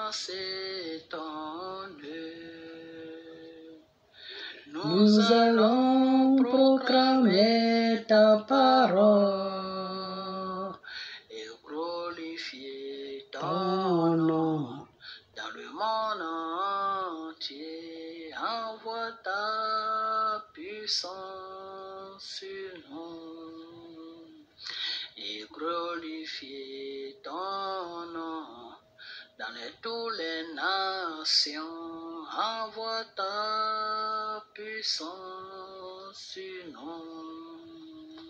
commencer ton œuvre. Nous allons proclamer ta parole et glorifier ton nom dans le monde entier. Envoie ta puissance sur nous et glorifier ton nom dans toutes les nations. Envoie ta puissance sur nous.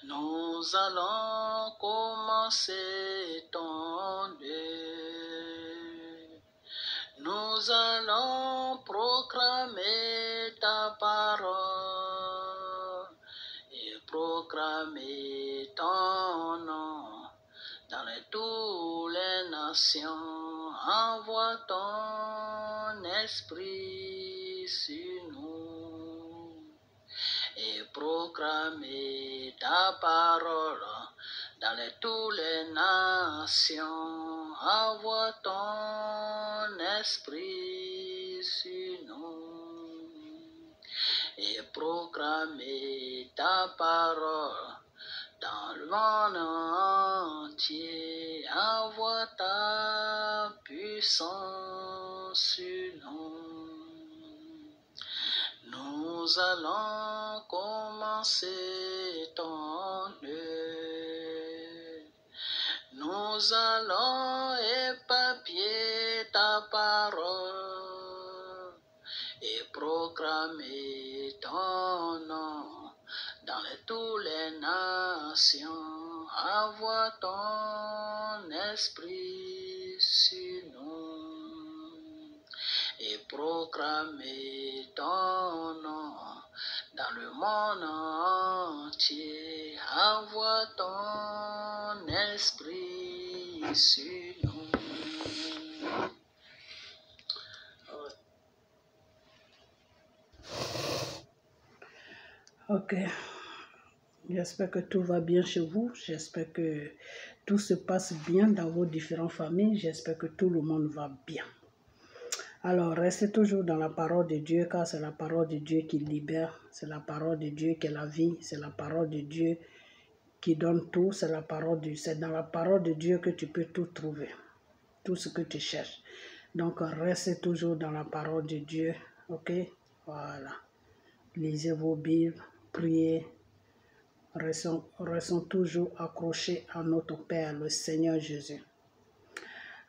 Nous allons commencer ton œuvre. Nous allons proclamer ta parole et proclamer ton nom dans toutes les nations. Envoie ton esprit sur nous et proclamer ta parole dans toutes les nations. Envoie ton esprit sur nous et proclamer ta parole dans le monde entier. Envoie ta puissance sur nous. Nous allons commencer ton œuvre. Nous allons éparpiller ta parole et proclamer ton nom dans toutes les nations. Envoie ton esprit sur nous et proclamer ton nom dans le monde entier. Envoie ton esprit sur nous. Ok, j'espère que tout va bien chez vous, j'espère que tout se passe bien dans vos différentes familles, j'espère que tout le monde va bien. Alors, restez toujours dans la parole de Dieu, car c'est la parole de Dieu qui libère, c'est la parole de Dieu qui est la vie, c'est la parole de Dieu qui donne tout, c'est dans la parole de Dieu que tu peux tout trouver, tout ce que tu cherches. Donc, restez toujours dans la parole de Dieu, ok? Voilà. Lisez vos Bibles, priez, restons toujours accrochés à notre Père, le Seigneur Jésus.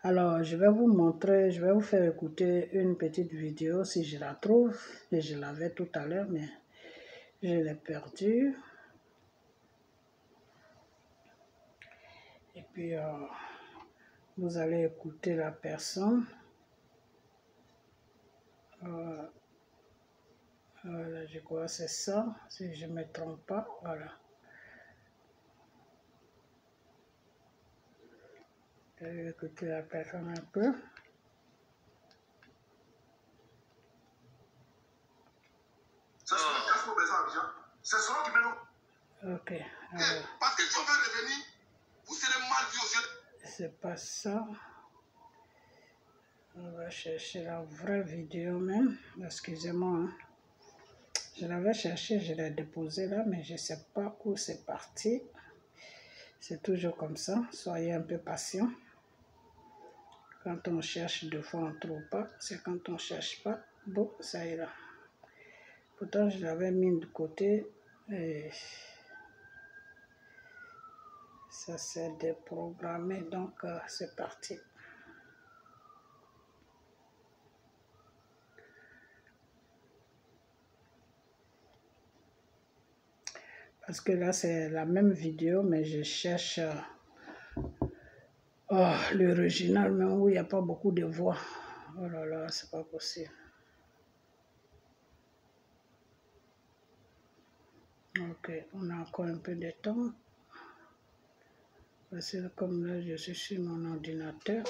Alors, je vais vous montrer, je vais vous faire écouter une petite vidéo si je la trouve. Et je l'avais tout à l'heure, mais je l'ai perdue. Et puis, vous allez écouter la personne. Voilà, je crois que c'est ça, si je ne me trompe pas. Voilà. Je vais écouter la personne un peu. C'est cela qui mène. Ok. Alors, parce que si on veut revenir, vous serez mal vu aux yeux. C'est pas ça. On va chercher la vraie vidéo même. Excusez-moi. Hein. Je l'avais cherché, je l'ai déposé là, mais je ne sais pas où c'est parti. C'est toujours comme ça. Soyez un peu patient. Quand on cherche, deux fois on ne trouve pas. C'est quand on ne cherche pas. Bon, ça ira. Pourtant, je l'avais mis de côté. Et ça s'est déprogrammé. Donc, c'est parti. Parce que là, c'est la même vidéo, mais je cherche l'original, mais où il n'y a pas beaucoup de voix. Oh là là, c'est pas possible. Ok, on a encore un peu de temps. Parce que comme là, je suis sur mon ordinateur.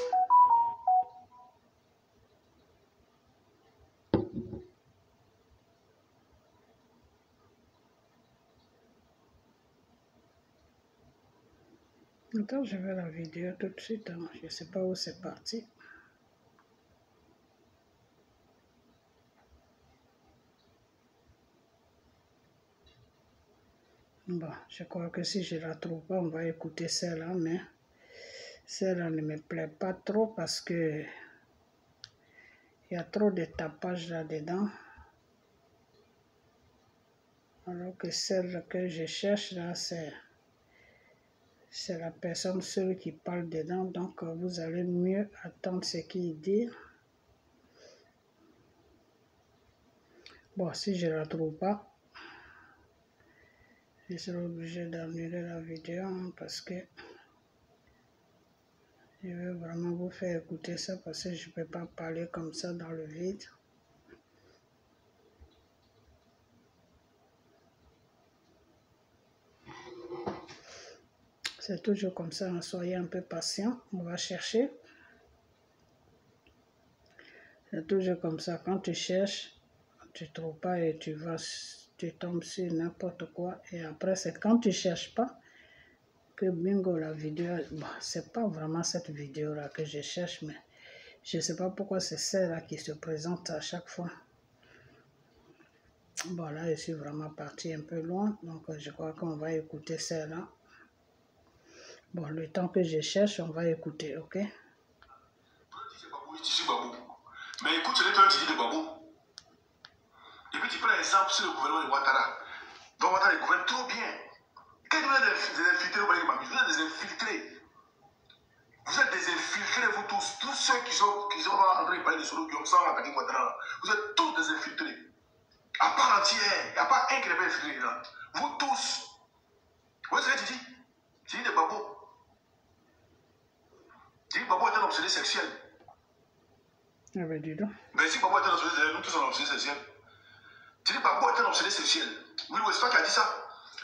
Attends, je vais la vidéo tout de suite. Hein. Je ne sais pas où c'est parti. Bon, je crois que si je ne la trouve pas, on va écouter celle-là, mais celle-là ne me plaît pas trop parce que il y a trop de tapage là-dedans. Alors que celle que je cherche là, c'est la personne seule qui parle dedans. Donc, vous allez mieux attendre ce qu'il dit. Bon, si je ne la trouve pas, je serai obligé d'annuler la vidéo hein, parce que je vais vraiment vous faire écouter ça parce que je ne peux pas parler comme ça dans le vide. C'est toujours comme ça, hein. Soyez un peu patient, on va chercher. C'est toujours comme ça, quand tu cherches, tu ne trouves pas et tu tombes sur n'importe quoi. Et après, c'est quand tu ne cherches pas que bingo, la vidéo, bon, c'est pas vraiment cette vidéo-là que je cherche, mais je ne sais pas pourquoi c'est celle-là qui se présente à chaque fois. Bon, là, je suis vraiment parti un peu loin, donc je crois qu'on va écouter celle-là. Bon, le temps que je cherche, on va écouter, ok? Mais écoute, c'est un titre de Babou. Et puis tu prends l'exemple sur le gouvernement de Ouattara. Donc Ouattara, il gouverne trop bien. Quand vous êtes des infiltrés, vous êtes des infiltrés. Vous êtes des infiltrés, vous tous. Tous ceux qui sont en train de parler de Soro, qui sont attaqués Ouattara, vous êtes tous des infiltrés. À part entière, il n'y a pas un qui n'est pas infiltré là. Vous tous. Vous voyez ce que tu dis? Tu dis de Babou. Tu dis que Babou est un obsédé sexuel. Ah ben, dis donc. Mais si Babou est un obsédé sexuel, nous tous sommes obsédés sexuels. Tu dis que Babou est un obsédé sexuel. Oui, c'est toi qui as dit ça.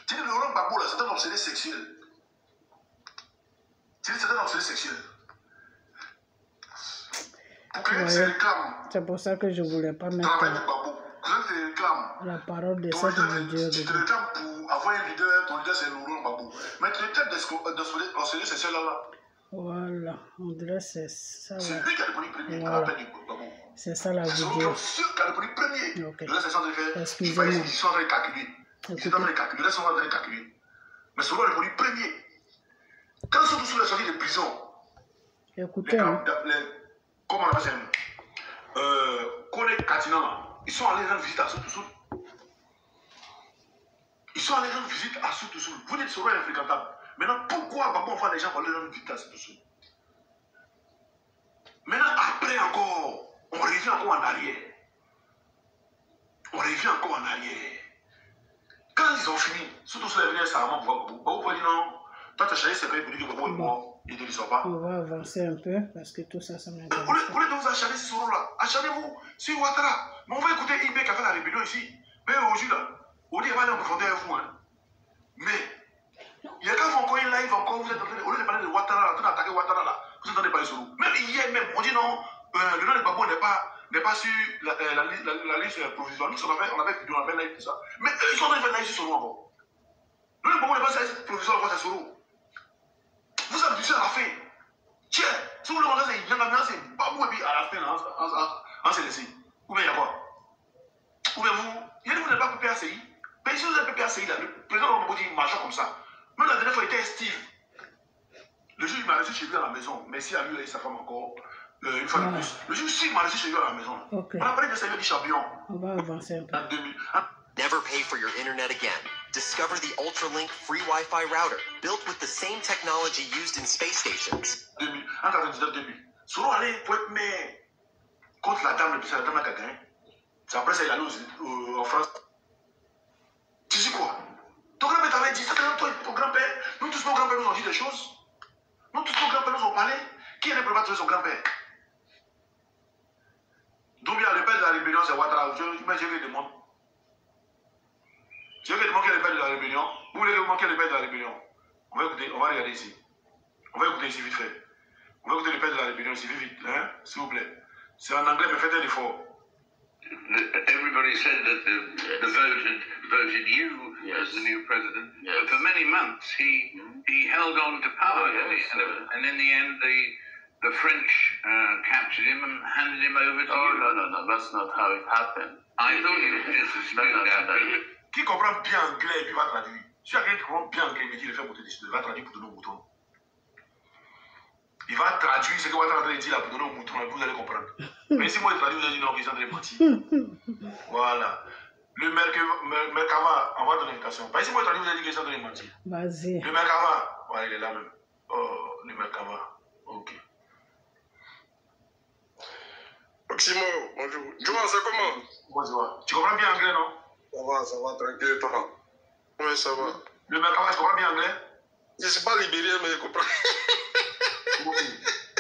Tu dis que Laurent Gbagbo là, c'est un obsédé sexuel. Tu dis que c'est un obsédé sexuel. Pour que se réclame. C'est pour ça que je ne voulais pas mettre la parole de cette vidéo. Tu te réclames pour avoir un leader, ton leader c'est Laurent Gbagbo. Mais tu te traites d'obsédé sexuel là. Voilà, on dirait c'est ça. C'est lui qui a répondu premier à l'appel du Gbagbo. C'est ça la vidéo. C'est sûr qui a répondu premier. Ok. Le reste, c'est en train de faire. Excusez-moi. Ils sont en train de calculer. Ils sont en train de calculer. Le reste, ils sont en train de calculer. Mais celui-là a répondu premier. Quand ils sont tous sur la sortie de prison, écoutez, comment on appelle ça? Kone Katina, ils sont allés rendre visite à Soutousoul. Ils sont allés rendre visite à Soutousoul. Vous dites que Soro est infréquentable. Maintenant, pourquoi on va les gens pour aller rendre visite à Soutousoul? Maintenant, après encore, on revient encore en arrière. On revient encore en arrière. Quand ils ont fini, surtout sur les venir savamment pour Babou, vous dire non, toi tu as changé, c'est vrai, pour dire que Babou est mort, il ne le sort pas. On va avancer un peu parce que tout ça, ça m'intéresse. Au lieu de vous acharner sur ce rôle-là, acharnez-vous sur Ouattara. Mais on va écouter Ibé qui a fait la rébellion ici. Mais aujourd'hui, là, on dit qu'il va aller en profondeur avec vous. Hein. Mais, il y a quand vous encore une live, encore, vous êtes en train de, au lieu de parler de Ouattara, en train d'attaquer Ouattara, là, vous êtes en train de parler sur vous. Même hier, même, on dit non, le nom de Babou n'est pas sur la liste provisoire. Nous, on avait vidéo, on avait live, tout ça. Mais eux, ils sont en train de faire live sur Soro encore. Le nom de Babou n'est pas sur la liste provisoire, encore, c'est Soro. Vous abusez à la fin. Tiens, si vous le regardez, il y en a c'est Babou et puis à la fin, on s'est laissé. Ou bien il y a quoi? Ou bien vous n'êtes pas PPACI. Mais si vous êtes PPACI, là, le président de Babou dit marchant comme ça. Même la dernière fois, il était Steve. Le juge m'a reçu chez lui à la maison. Merci à lui et sa femme encore. Une fois de plus. Le juge Steve m'a reçu chez lui à la maison. Okay. On a parlé de Seigneur du Champion. On va avancer un peu. En 2000. Never pay for your internet again. Discover the Ultralink free Wi-Fi router, built with the same technology used in space stations. 2000. En 99-2000. Soro allait pour être maire contre la dame, c'est la dame qui a gagné. C'est après ça, il allait en France. Tu sais quoi? Ton grand-père t'avait dit ça, toi, ton grand-père, nous tous nos grands-pères nous ont dit des choses. Nous tous nos grands-pères nous ont parlé. Qui est le trouver son grand-père? Donc, il y a le père de la rébellion, c'est Ouattara. Je vais demander. Je vais demander qui est le père de la rébellion. Vous voulez demander qui est le père de la rébellion? On va écouter, on va regarder ici. On va écouter ici vite fait. On va écouter le père de la rébellion ici vite, hein? S'il vous plaît. C'est en anglais, mais faites un effort. Everybody said that the vote had voted you as the new president. But for many months, he held on to power. And in the end, the French captured him and handed him over to you. No, that's not how it happened. I thought it was just a spin. Qui comprend bien anglais et puis va traduire? Si quelqu'un qui comprend bien anglais, il me dit, il fait pour te décider, il va traduire pour donner au mouton. Il va traduire ce que vous êtes en train de dire là pour donner au mouton, et vous allez comprendre. Mais si moi je traduis, vous allez dire non, qu'ils sont en train de mentir. Voilà. Le Merkava, envoie ton invitation. Bah, si moi je traduis, vous allez dire qu'ils sont en train de mentir. Vas-y. Le Merkava, voilà, il est là même. Oh, le Merkava. Ok. Maximo, bonjour. Joe, c'est comment? Bonjour. Tu comprends bien anglais, non? Ça va, tranquille, toi. Oui, ça va. Le Merkava, tu comprends bien anglais? Je ne suis pas libérien, mais je comprends. Ok.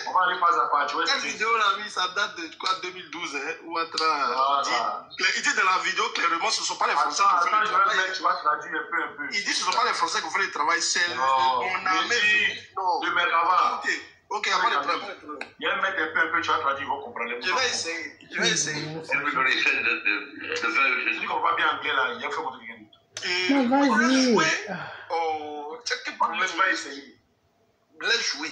On va aller pas à pas. Tu vois, Cette vidéo, là, ça date de quoi, 2012, hein? Voilà. Il dit dans la vidéo clairement, ce ne sont pas les Français Attends, qui font le je vais travail. mettre, tu vas traduire un peu. Il dit que ce ne sont pas les Français qui font le travail, c'est Non, mon armée. Non. le Merkava. Ok, il n'y a pas de problème. Il y a un mec un peu, tu vas traduire, ils vont comprendre. Je vais essayer. Everybody said that the vote Si tu had. comprends bien anglais, là, il y a fait mon truc. Non, vas-y. Oh, c'est quel Problème, problème? je vais essayer. Laisse jouer.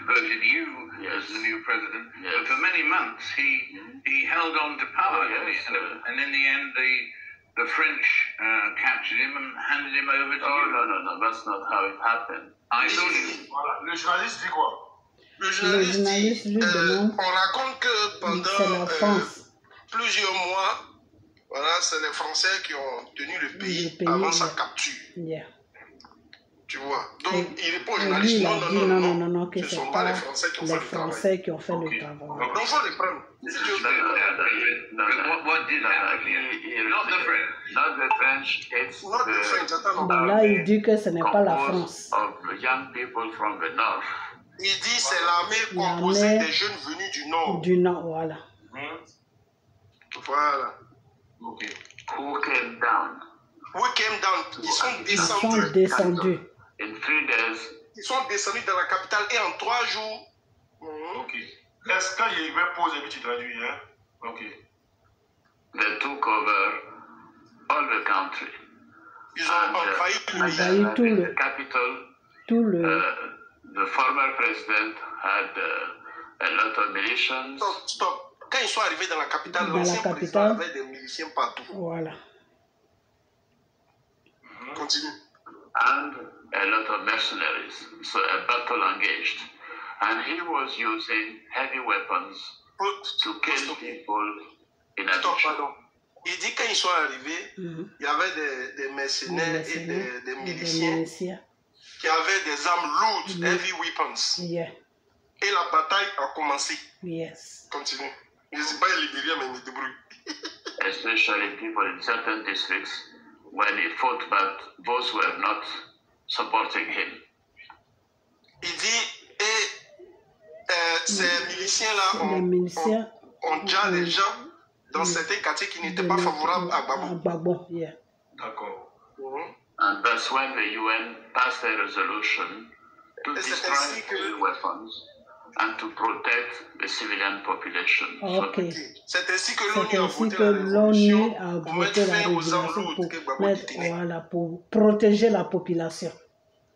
Voted you as the new president, but for many months he held on to power, and in the end the French captured him and handed him over to you. No, that's not how it happened. I thought it. Voilà. Le journaliste dit quoi? Le journaliste lui demande. on raconte que C'est la pendant France. plusieurs mois, voilà, c'est les Français qui ont tenu le pays avant sa capture. Yeah. Tu vois. Donc, il répond au Et lui, journaliste, il a dit non, que ce ne ce sont n'est pas pas les Français qui ont les fait le travail. Français qui ont fait le travail. Donc, il faut les prendre. Si tu veux. What did happen here? Not the French. Not the French, it's Not the French, attends, non. Bon, là, il dit que ce n'est pas la France. of young people from the north Il dit c'est l'armée composée des jeunes venus du Nord. Du Nord, voilà. Voilà. Ok. who came down. We came down. Ils sont Ils sont descendus. descendus. In 3 days, Ils sont descendus dans la capitale et en 3 jours. Ok. Laisse, quand il va poser, puis tu traduis, hein? Ok. they took over all the country. Ils ont envahi le pays. Envahi tout In le- the capital, Tout le. the former president had a lot of militias. Stop, stop. Quand ils sont arrivés dans la capitale, Dans la l'ancien président capitale. avait des miliciens partout. Voilà. Continue. And a lot of mercenaries. So a battle engaged. And he was using heavy weapons to kill people in Stop, addition. pardon. Il dit quand ils sont arrivés, il y avait des mercenaires et des miliciens qui avaient des armes lourdes, heavy weapons. Yeah. Et la bataille a commencé. Yes. Continue. Je ne suis pas libérien, mais il me débrouille. Especially people in certain districts when he fought, but those were not supporting him. Il dit, et ces miliciens-là Les miliciens ont déjà des gens dans certains quartiers qui n'étaient pas favorables à Gbagbo. Gbagbo, yeah. D'accord. And that's when the UN passed a resolution to Et c'est destroy ainsi que- heavy weapons and to protect the civilian population. Ok. C'est ainsi que C'est l'ONU a ainsi voté que la l'ONU résolution a pour mettre voté la fin aux armes résolution lourdes que pour Gbagbo mettre, détenait. voilà, pour protéger la population.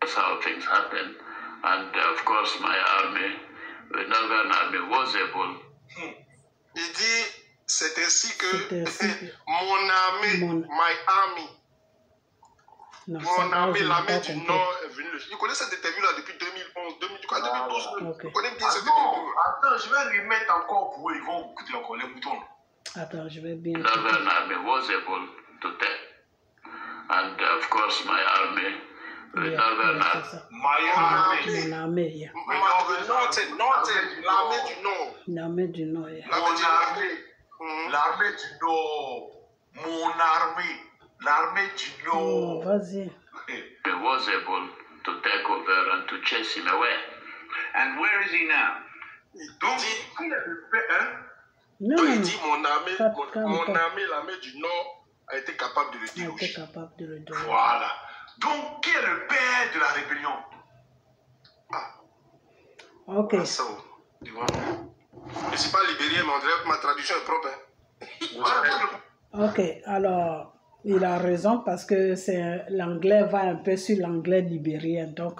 That's how things happen. And of course, my army, the Northern Army, was able Il dit, c'est ainsi C'est que ainsi que- mon armée, Mon- my army, Non, mon ça va, armée, je n'ai l'armée pas du compris. Nord est venue. Il connaît cette interview-là depuis 2011, 2012. Ok. Il connaît bien Ah cette non, interview. attends, je vais remettre encore pour eux. Ils vont écouter encore les moutons. Attends, je vais bien. Northern Army was able to take. And of course, my army, the Yeah, Northern yeah, Army, c'est ça. Miami. Mon armée, yeah. Nord, c'est l'armée du Nord. L'armée du Nord, yeah. L'armée du Mon Nord. armée. L'armée du Nord. Mon armée. L'armée du Oh, Nord. vas-y. was able to take over and to chase him away. And where is he now? Donc, qui est le père, hein? Non, Donc non, il non. dit mon armée, Calme-toi. mon armée, l'armée du Nord a été capable de le On a été déloger. capable de le donner. Voilà. Donc, qui est le père de la rébellion? Ok. Ça, tu vois. Je ne suis pas libérien, mais on dirait que ma traduction est propre. Hein. Voilà. Ok, alors, il a raison parce que l'anglais va un peu sur l'anglais libérien, donc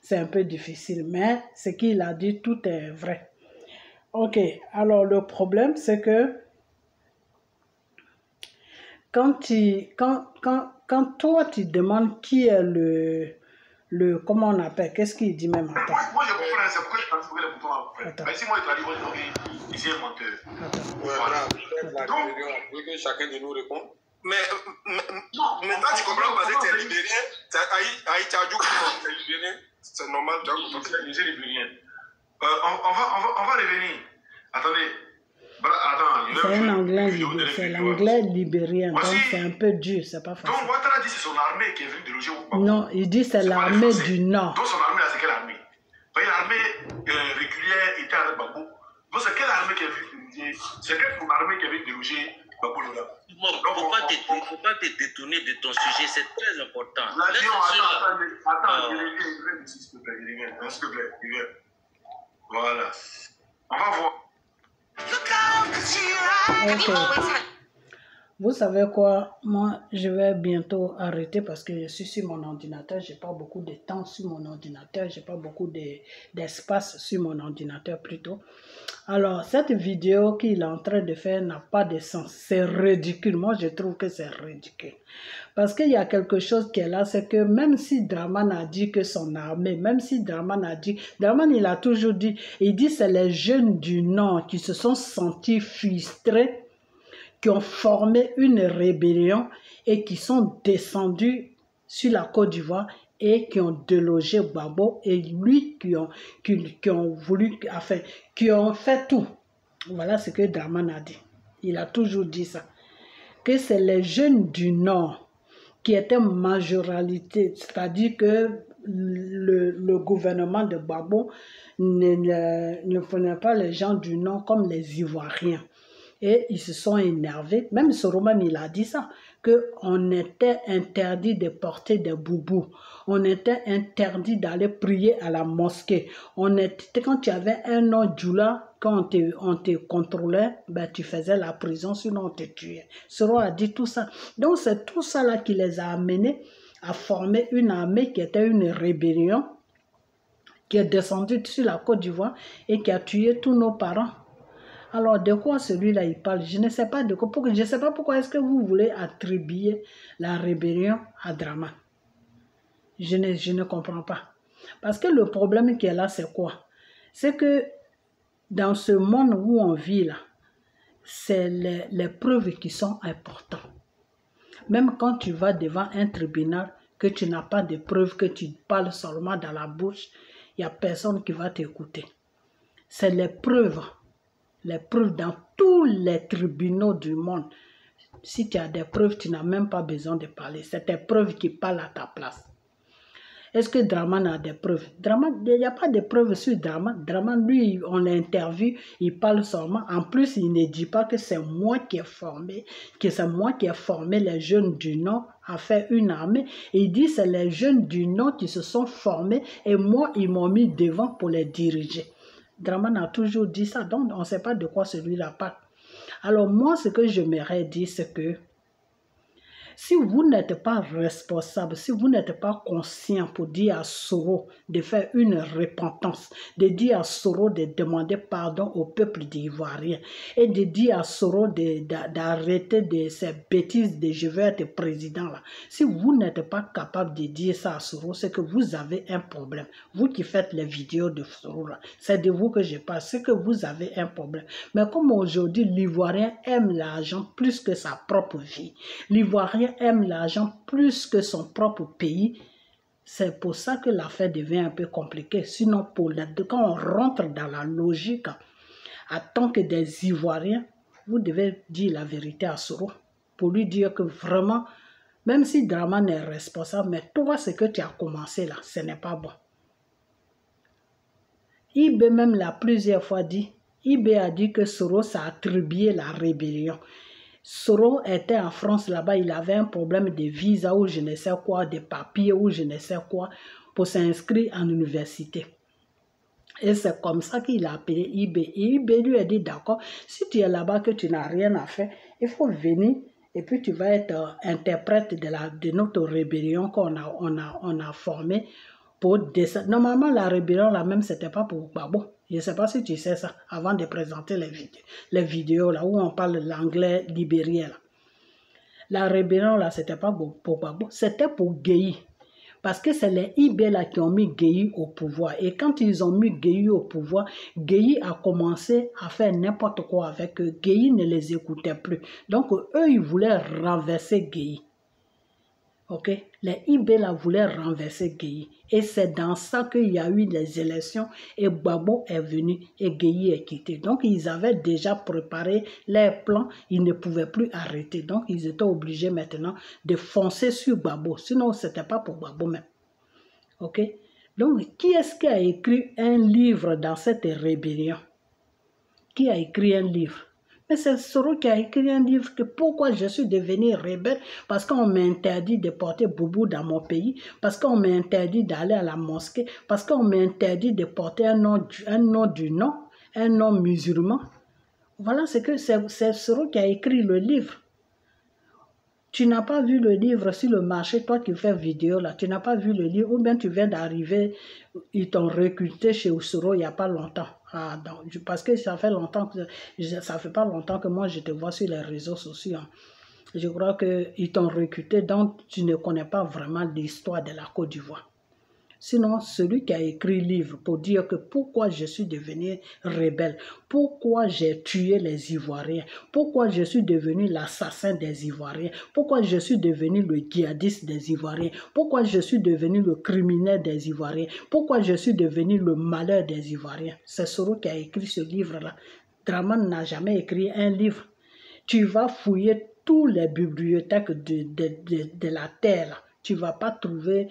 c'est un peu difficile. Mais ce qu'il a dit, tout est vrai. Ok, alors le problème, c'est que quand quand toi tu demandes qui est le comment on appelle, qu'est-ce qu'il dit même? Moi je comprends, c'est pourquoi je pense que les boutons après. Mais si moi je traduis, moi je dis un menteur. Donc, que chacun de nous répond. Mais maintenant tu comprends parce que tu es libérien, Haïti a dit que tu es libérien, c'est normal, tu as compris. Je suis libérien. On va revenir. Attendez. C'est un anglais libérien, c'est l'anglais libérien, donc c'est un peu dur, c'est pas facile. Donc Ouattara dit que c'est son armée qui est venue déloger au Gbagbo. Non, il dit c'est l'armée du Nord. Donc son armée là, c'est quelle armée? L'armée régulière était avec Gbagbo. Donc c'est quelle armée qui est venue? C'est quelle armée qui est venue déloger Gbagbo là? Bon, faut pas te détourner de ton sujet, c'est très important. Attends, il vient, s'il te plaît, Voilà. On va voir. Okay. Vous savez quoi, moi je vais bientôt arrêter parce que je suis sur mon ordinateur, j'ai pas beaucoup de temps sur mon ordinateur, j'ai pas beaucoup d'espace sur mon ordinateur plutôt. Alors cette vidéo qu'il est en train de faire n'a pas de sens, c'est ridicule, moi je trouve que c'est ridicule. Parce qu'il y a quelque chose qui est là, c'est que même si Draman a dit que son armée, même si Draman a dit, Draman il a toujours dit, il dit c'est les jeunes du Nord qui se sont sentis frustrés, qui ont formé une rébellion et qui sont descendus sur la Côte d'Ivoire et qui ont délogé Gbagbo et lui qui ont voulu, enfin, qui ont fait tout. Voilà ce que Draman a dit. Il a toujours dit ça. Que c'est les jeunes du Nord qui étaient majorité, c'est-à-dire que le gouvernement de Gbagbo ne prenait pas les gens du Nord comme les Ivoiriens. Et ils se sont énervés, même Soro même il a dit ça, qu'on était interdit de porter des boubous, on était interdit d'aller prier à la mosquée, quand tu avais un nom djoula, quand on te contrôlait, ben, tu faisais la prison, sinon on te tuait. Soro a dit tout ça. Donc c'est tout ça là qui les a amenés à former une armée qui était une rébellion, qui est descendue sur la Côte d'Ivoire et qui a tué tous nos parents. Alors, de quoi celui-là, il parle? Je ne sais pas de quoi. Je ne sais pas pourquoi est-ce que vous voulez attribuer la rébellion à Draman. Je ne comprends pas. Parce que le problème qui est là, c'est quoi? C'est que dans ce monde où on vit là, c'est les preuves qui sont importantes. Même quand tu vas devant un tribunal, que tu n'as pas de preuves, que tu parles seulement dans la bouche, il n'y a personne qui va t'écouter. C'est les preuves dans tous les tribunaux du monde. Si tu as des preuves, tu n'as même pas besoin de parler. C'est tes preuves qui parlent à ta place. Est-ce que Draman a des preuves? Draman, il n'y a pas de preuves sur Draman. Draman, lui, on l'interviewe, il parle seulement. En plus, il ne dit pas que c'est moi qui ai formé, les jeunes du Nord à faire une armée. Il dit que c'est les jeunes du Nord qui se sont formés et moi, ils m'ont mis devant pour les diriger. Draman a toujours dit ça, donc on ne sait pas de quoi celui-là parle. Alors moi, ce que je m'aurais dit, c'est que si vous n'êtes pas responsable, si vous n'êtes pas conscient pour dire à Soro de faire une repentance, de dire à Soro de demander pardon au peuple ivoirien et de dire à Soro d'arrêter de ces bêtises de je veux être président là. Si vous n'êtes pas capable de dire ça à Soro, c'est que vous avez un problème. Vous qui faites les vidéos de Soro là, c'est de vous que je parle, c'est que vous avez un problème. Mais comme aujourd'hui, l'Ivoirien aime l'argent plus que sa propre vie, l'Ivoirien aime l'argent plus que son propre pays, c'est pour ça que l'affaire devient un peu compliquée. Sinon, quand on rentre dans la logique, en tant que des Ivoiriens, vous devez dire la vérité à Soro, pour lui dire que vraiment, même si Draman est responsable, mais toi, ce que tu as commencé là, ce n'est pas bon. Ibé même l'a plusieurs fois dit, Ibé a dit que Soro s'est attribué la rébellion. Soro était en France là-bas, il avait un problème de visa ou je ne sais quoi, de papiers ou je ne sais quoi pour s'inscrire en université. Et c'est comme ça qu'il a appelé Ibé. Et Ibé lui a dit d'accord, si tu es là-bas que tu n'as rien à faire, il faut venir et puis tu vas être interprète de notre rébellion qu'on a formée pour descendre. Normalement, la rébellion là même, c'était pas pour Gbagbo. Je ne sais pas si tu sais ça, avant de présenter les vidéos là où on parle l'anglais libérien là. La rébellion, là, c'était pas pour Gbagbo, c'était pour Gueye. Parce que c'est les IB là qui ont mis Gueye au pouvoir. Et quand ils ont mis Gueye au pouvoir, Gueye a commencé à faire n'importe quoi avec eux. Gueye ne les écoutait plus. Donc, eux, ils voulaient renverser Gueye. Ok? Les IB là voulaient renverser Gueye. Et c'est dans ça qu'il y a eu les élections et Gbagbo est venu et Gueye est quitté. Donc, ils avaient déjà préparé leurs plans. Ils ne pouvaient plus arrêter. Donc, ils étaient obligés maintenant de foncer sur Gbagbo. Sinon, ce n'était pas pour Gbagbo même. Ok? Donc, qui est-ce qui a écrit un livre dans cette rébellion? Qui a écrit un livre? Mais c'est Soro qui a écrit un livre que pourquoi je suis devenu rebelle, parce qu'on m'a interdit de porter boubou dans mon pays, parce qu'on m'a interdit d'aller à la mosquée, parce qu'on m'a interdit de porter un nom musulman. Voilà, c'est Soro qui a écrit le livre. Tu n'as pas vu le livre sur le marché, toi qui fais vidéo là, tu n'as pas vu le livre, ou bien tu viens d'arriver, ils t'ont recruté chez Soro il n'y a pas longtemps. Ah, donc, parce que ça fait longtemps ça fait pas longtemps que moi je te vois sur les réseaux sociaux. Hein. Je crois qu'ils t'ont recruté, donc tu ne connais pas vraiment l'histoire de la Côte d'Ivoire. Sinon, celui qui a écrit le livre pour dire que pourquoi je suis devenu rebelle, pourquoi j'ai tué les Ivoiriens, pourquoi je suis devenu l'assassin des Ivoiriens, pourquoi je suis devenu le djihadiste des Ivoiriens, pourquoi je suis devenu le criminel des Ivoiriens, pourquoi je suis devenu le malheur des Ivoiriens. C'est Soro qui a écrit ce livre-là. Dramane n'a jamais écrit un livre. Tu vas fouiller toutes les bibliothèques de la terre. Là. Tu ne vas pas trouver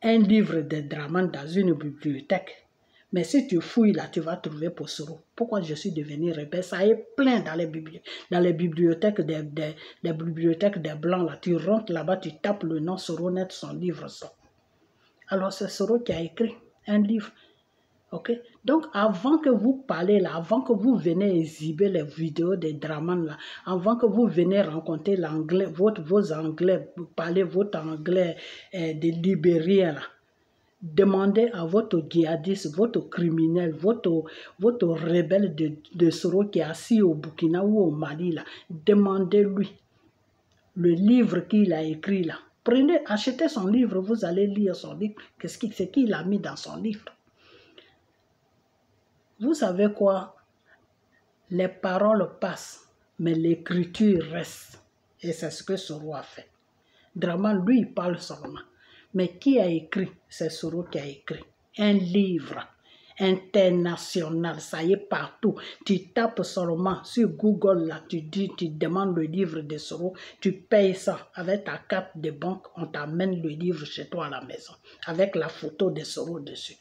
un livre de Dramane dans une bibliothèque. Mais si tu fouilles là, tu vas trouver pour Soro. Pourquoi je suis devenu rebelle? Ça est plein dans les bibliothèques des Blancs. Là. Tu rentres là-bas, tu tapes le nom Soro Net, son livre sort. Alors c'est Soro qui a écrit un livre. Ok? Donc avant que vous parlez là, avant que vous venez exhiber les vidéos des Dramane là, avant que vous venez rencontrer l'anglais, vos anglais, parler votre anglais de libérien là, demandez à votre djihadiste, votre criminel, votre rebelle de Soro qui est assis au Burkina ou au Mali là, demandez-lui le livre qu'il a écrit là. Prenez, achetez son livre, vous allez lire son livre, c'est qu'il a mis dans son livre. Vous savez quoi? Les paroles passent, mais l'écriture reste. Et c'est ce que Soro a fait. Dramane, lui, il parle seulement. Mais qui a écrit? C'est Soro qui a écrit. Un livre international, ça y est partout. Tu tapes seulement sur Google, là, tu demandes le livre de Soro, tu payes ça avec ta carte de banque, on t'amène le livre chez toi à la maison, avec la photo de Soro dessus.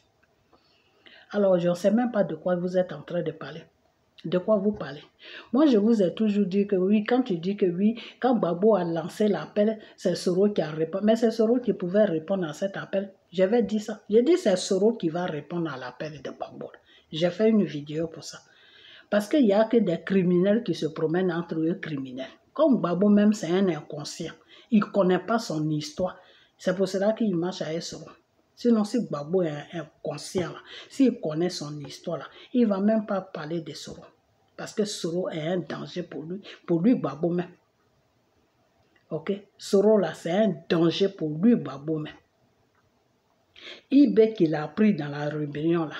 Alors, je ne sais même pas de quoi vous êtes en train de parler. De quoi vous parlez? Moi, je vous ai toujours dit que oui, quand tu dis que oui, quand Gbagbo a lancé l'appel, c'est Soro qui a répondu. Mais c'est Soro qui pouvait répondre à cet appel. J'avais dit ça. J'ai dit c'est Soro qui va répondre à l'appel de Gbagbo. J'ai fait une vidéo pour ça. Parce qu'il n'y a que des criminels qui se promènent entre eux criminels. Comme Gbagbo même, c'est un inconscient. Il ne connaît pas son histoire. C'est pour cela qu'il marche avec Soro. Sinon, si Gbagbo est conscient, s'il connaît son histoire, là, il ne va même pas parler de Soro. Parce que Soro est un danger pour lui Gbagbo même. Ok? Soro, là, c'est un danger pour lui Gbagbo même. Ibé qu'il a pris dans la rébellion, là.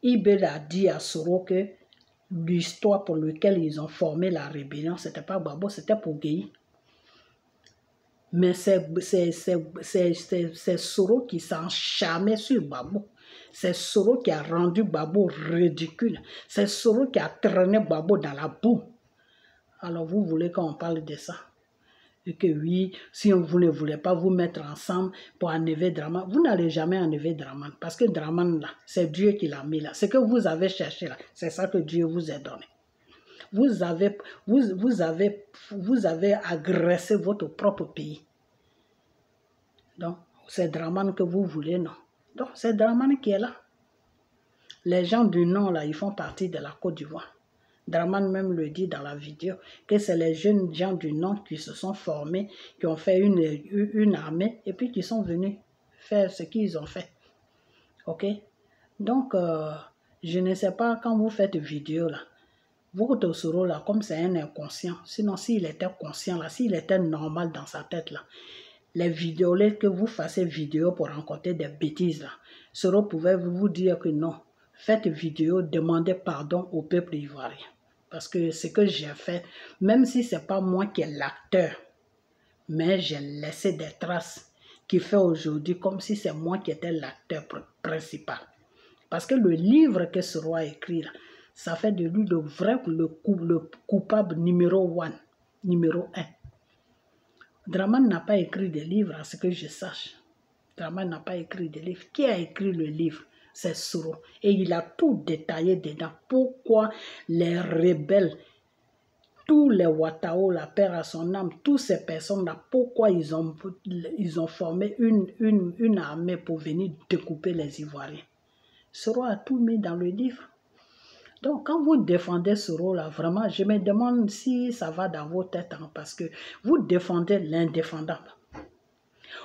Ibé a dit à Soro que l'histoire pour laquelle ils ont formé la rébellion, ce n'était pas Gbagbo, c'était pour Gueye. Mais c'est Soro qui s'encharmait sur Gbagbo. C'est Soro qui a rendu Gbagbo ridicule. C'est Soro qui a traîné Gbagbo dans la boue. Alors vous voulez qu'on parle de ça? Et que oui, si vous ne voulez pas vous mettre ensemble pour enlever Dramane, vous n'allez jamais enlever Dramane. Parce que Dramane là, c'est Dieu qui l'a mis là. Ce que vous avez cherché là, c'est ça que Dieu vous a donné. Vous avez agressé votre propre pays. Donc, c'est Dramane que vous voulez, non? Donc, c'est Dramane qui est là. Les gens du Nord, là, ils font partie de la Côte d'Ivoire. Dramane même le dit dans la vidéo, que c'est les jeunes gens du Nord qui se sont formés, qui ont fait une armée, et puis qui sont venus faire ce qu'ils ont fait. Ok? Donc, je ne sais pas, quand vous faites vidéo, là, Votre Soro là, comme c'est un inconscient, sinon s'il était conscient là, s'il était normal dans sa tête là, les vidéos là, que vous fassiez vidéo pour rencontrer des bêtises là, Soro pouvait vous dire que non, faites vidéo, demandez pardon au peuple ivoirien. Parce que ce que j'ai fait, même si ce n'est pas moi qui est l'acteur, mais j'ai laissé des traces qui fait aujourd'hui comme si c'est moi qui étais l'acteur principal. Parce que le livre que Soro a écrit là, ça fait de lui le coupable numéro 1. Draman n'a pas écrit de livre, à ce que je sache. Draman n'a pas écrit de livre. Qui a écrit le livre? C'est Soro. Et il a tout détaillé dedans. Pourquoi les rebelles, tous les Watao, la paix à son âme, toutes ces personnes-là, pourquoi ils ont formé une armée pour venir découper les Ivoiriens? Soro a tout mis dans le livre. Donc, quand vous défendez Soro, là, vraiment, je me demande si ça va dans vos têtes, hein, parce que vous défendez l'indéfendable.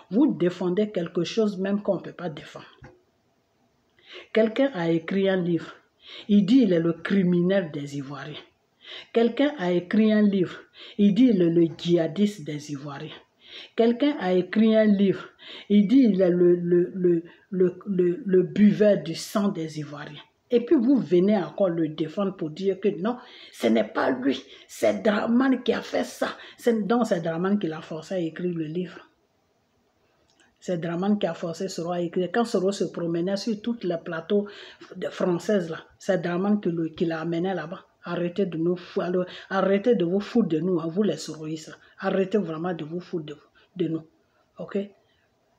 Vous défendez quelque chose même qu'on ne peut pas défendre. Quelqu'un a écrit un livre. Il dit qu'il est le criminel des Ivoiriens. Quelqu'un a écrit un livre. Il dit qu'il est le djihadiste des Ivoiriens. Quelqu'un a écrit un livre. Il dit qu'il est le buveur du sang des Ivoiriens. Et puis vous venez encore le défendre pour dire que non, ce n'est pas lui. C'est Draman qui a fait ça. Donc c'est Draman qui l'a forcé à écrire le livre. C'est Draman qui a forcé Soro à écrire. Quand Soro se promenait sur tous les plateaux françaises, là, c'est Draman qui l'a amené là-bas. Arrêtez de nous foutre, arrêtez de vous foutre de nous, hein, vous les soroïstes. Arrêtez vraiment de vous foutre de nous. Ok?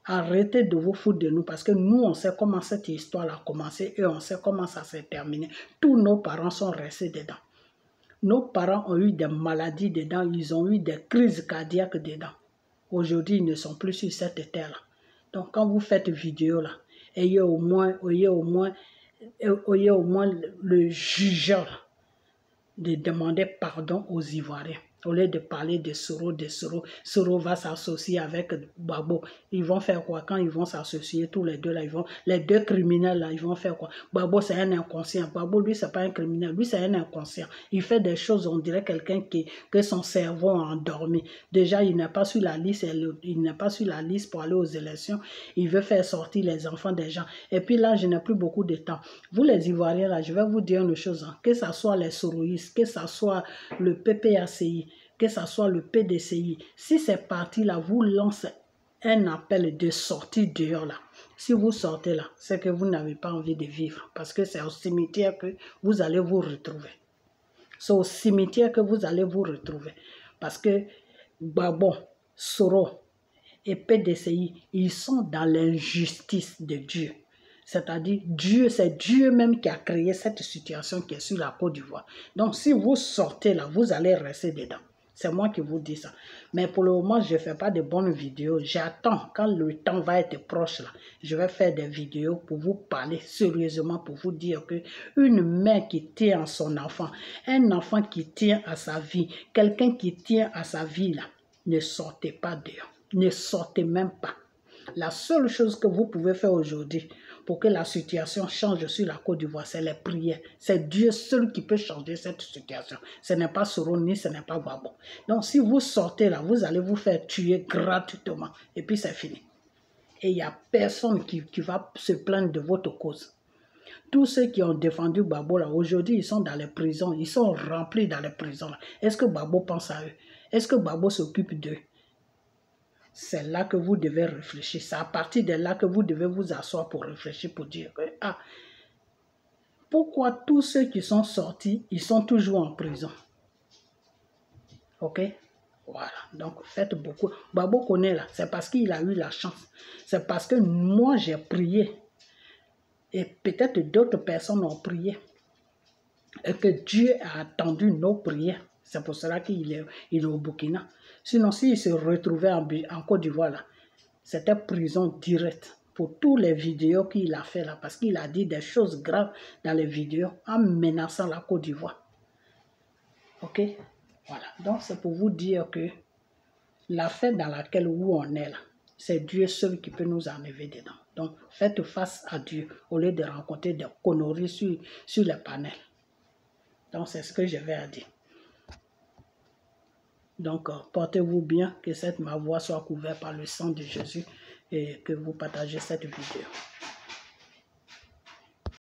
Arrêtez de vous foutre de nous parce que nous, on sait comment cette histoire a commencé et on sait comment ça s'est terminé. Tous nos parents sont restés dedans. Nos parents ont eu des maladies dedans, ils ont eu des crises cardiaques dedans. Aujourd'hui, ils ne sont plus sur cette terre-là. Donc, quand vous faites vidéo là, ayez au moins le jugeur de demander pardon aux Ivoiriens. Au lieu de parler de Soro, Soro va s'associer avec Gbagbo. Ils vont faire quoi? Quand ils vont s'associer tous les deux là, les deux criminels là, ils vont faire quoi? Gbagbo c'est un inconscient. Gbagbo lui c'est pas un criminel, lui c'est un inconscient. Il fait des choses, on dirait quelqu'un que son cerveau a endormi. Déjà il n'est pas sur la liste, il n'est pas sur la liste pour aller aux élections. Il veut faire sortir les enfants des gens. Et puis là je n'ai plus beaucoup de temps. Vous les Ivoiriens là, je vais vous dire une chose, hein, que ça soit les soroïstes, que ça soit le PPACI, que ce soit le PDCI, si ces partis-là vous lancent un appel de sortie dehors là, si vous sortez là, c'est que vous n'avez pas envie de vivre parce que c'est au cimetière que vous allez vous retrouver. C'est au cimetière que vous allez vous retrouver parce que Gbagbo, Soro et PDCI, ils sont dans l'injustice de Dieu. C'est-à-dire, Dieu, c'est Dieu même qui a créé cette situation qui est sur la Côte d'Ivoire. Donc, si vous sortez là, vous allez rester dedans. C'est moi qui vous dis ça. Mais pour le moment, je ne fais pas de bonnes vidéos. J'attends quand le temps va être proche là. Je vais faire des vidéos pour vous parler sérieusement, pour vous dire que une mère qui tient à son enfant, un enfant qui tient à sa vie, quelqu'un qui tient à sa vie là, ne sortez pas dehors. Ne sortez même pas. La seule chose que vous pouvez faire aujourd'hui pour que la situation change sur la Côte d'Ivoire, c'est les prières. C'est Dieu seul qui peut changer cette situation. Ce n'est pas Soro ni ce n'est pas Gbagbo. Donc si vous sortez là, vous allez vous faire tuer gratuitement. Et puis c'est fini. Et il n'y a personne qui va se plaindre de votre cause. Tous ceux qui ont défendu Gbagbo là, aujourd'hui, ils sont dans les prisons. Ils sont remplis dans les prisons. Est-ce que Gbagbo pense à eux? Est-ce que Gbagbo s'occupe d'eux? C'est là que vous devez réfléchir. C'est à partir de là que vous devez vous asseoir pour réfléchir, pour dire pourquoi tous ceux qui sont sortis, ils sont toujours en prison. Ok? Voilà. Donc, faites beaucoup. Gbagbo connaît là. C'est parce qu'il a eu la chance. C'est parce que moi, j'ai prié. Et peut-être d'autres personnes ont prié. Et que Dieu a attendu nos prières. C'est pour cela qu'il est au Burkina. Sinon, s'il se retrouvait en Côte d'Ivoire, là, c'était prison directe pour tous les vidéos qu'il a fait là, parce qu'il a dit des choses graves dans les vidéos en menaçant la Côte d'Ivoire. Ok? Voilà. Donc, c'est pour vous dire que l'affaire dans laquelle on est là, c'est Dieu seul qui peut nous enlever dedans. Donc, faites face à Dieu au lieu de rencontrer des conneries sur les panels. Donc, c'est ce que j'avais à dire. Donc, portez-vous bien, que ma voix soit couverte par le sang de Jésus et que vous partagez cette vidéo.